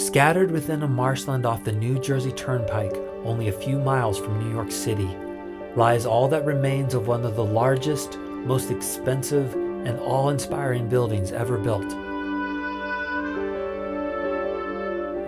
Scattered within a marshland off the New Jersey Turnpike, only a few miles from New York City, lies all that remains of one of the largest, most expensive, and awe-inspiring buildings ever built.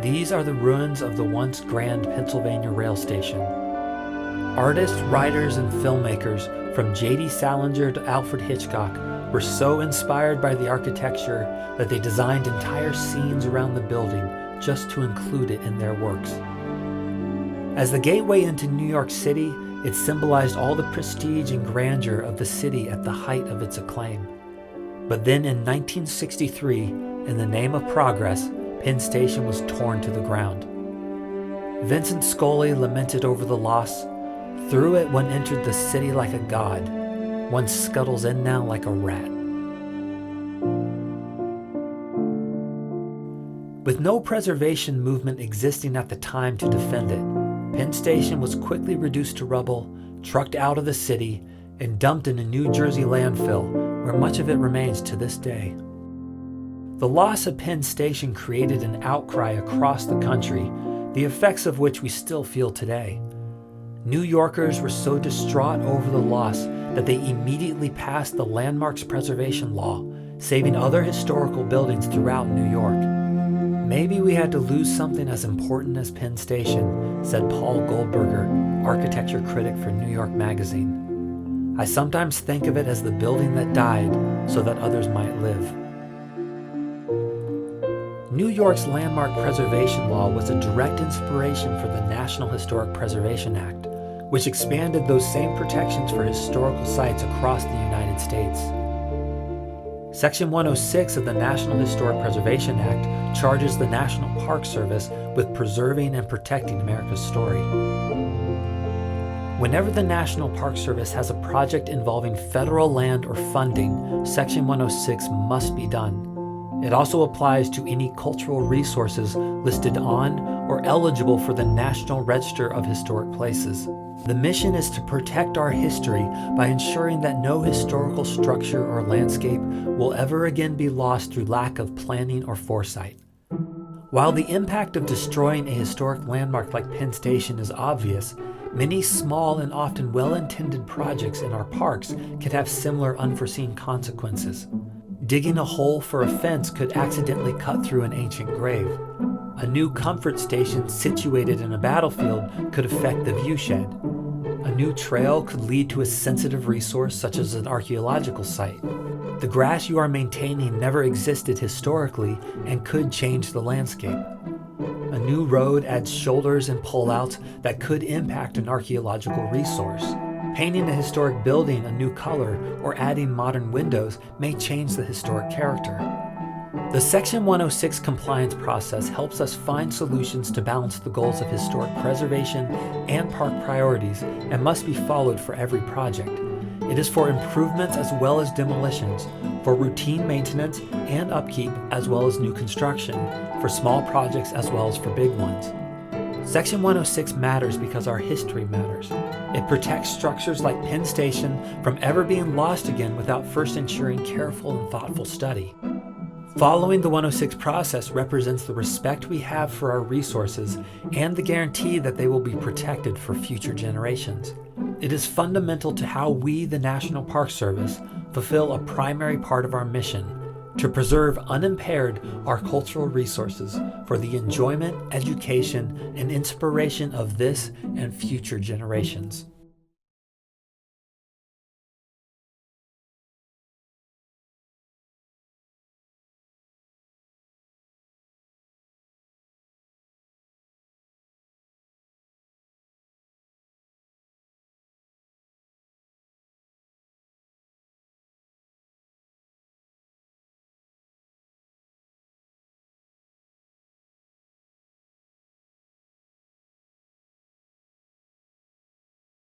These are the ruins of the once grand Pennsylvania rail station. Artists, writers, and filmmakers, from J.D. Salinger to Alfred Hitchcock, were so inspired by the architecture that they designed entire scenes around the building just to include it in their works. As the gateway into New York City, it symbolized all the prestige and grandeur of the city at the height of its acclaim. But then in 1963, in the name of progress, Penn Station was torn to the ground. Vincent Scully lamented over the loss. Through it one entered the city like a god. One scuttles in now like a rat. With no preservation movement existing at the time to defend it, Penn Station was quickly reduced to rubble, trucked out of the city, and dumped in a New Jersey landfill, where much of it remains to this day. The loss of Penn Station created an outcry across the country, the effects of which we still feel today. New Yorkers were so distraught over the loss that they immediately passed the Landmarks Preservation Law, saving other historical buildings throughout New York. Maybe we had to lose something as important as Penn Station, said Paul Goldberger, architecture critic for New York Magazine. I sometimes think of it as the building that died so that others might live. New York's Landmark Preservation Law was a direct inspiration for the National Historic Preservation Act, which expanded those same protections for historical sites across the United States. Section 106 of the National Historic Preservation Act charges the National Park Service with preserving and protecting America's story. Whenever the National Park Service has a project involving federal land or funding, Section 106 must be done. It also applies to any cultural resources listed on or eligible for the National Register of Historic Places. The mission is to protect our history by ensuring that no historical structure or landscape will ever again be lost through lack of planning or foresight. While the impact of destroying a historic landmark like Penn Station is obvious, many small and often well-intended projects in our parks could have similar unforeseen consequences. Digging a hole for a fence could accidentally cut through an ancient grave. A new comfort station situated in a battlefield could affect the viewshed. A new trail could lead to a sensitive resource such as an archaeological site. The grass you are maintaining never existed historically and could change the landscape. A new road adds shoulders and pullouts that could impact an archaeological resource. Painting a historic building a new color or adding modern windows may change the historic character. The Section 106 compliance process helps us find solutions to balance the goals of historic preservation and park priorities and must be followed for every project. It is for improvements as well as demolitions, for routine maintenance and upkeep as well as new construction, for small projects as well as for big ones. Section 106 matters because our history matters. It protects structures like Penn Station from ever being lost again without first ensuring careful and thoughtful study. Following the 106 process represents the respect we have for our resources and the guarantee that they will be protected for future generations. It is fundamental to how we, the National Park Service, fulfill a primary part of our mission: to preserve unimpaired our cultural resources for the enjoyment, education, and inspiration of this and future generations.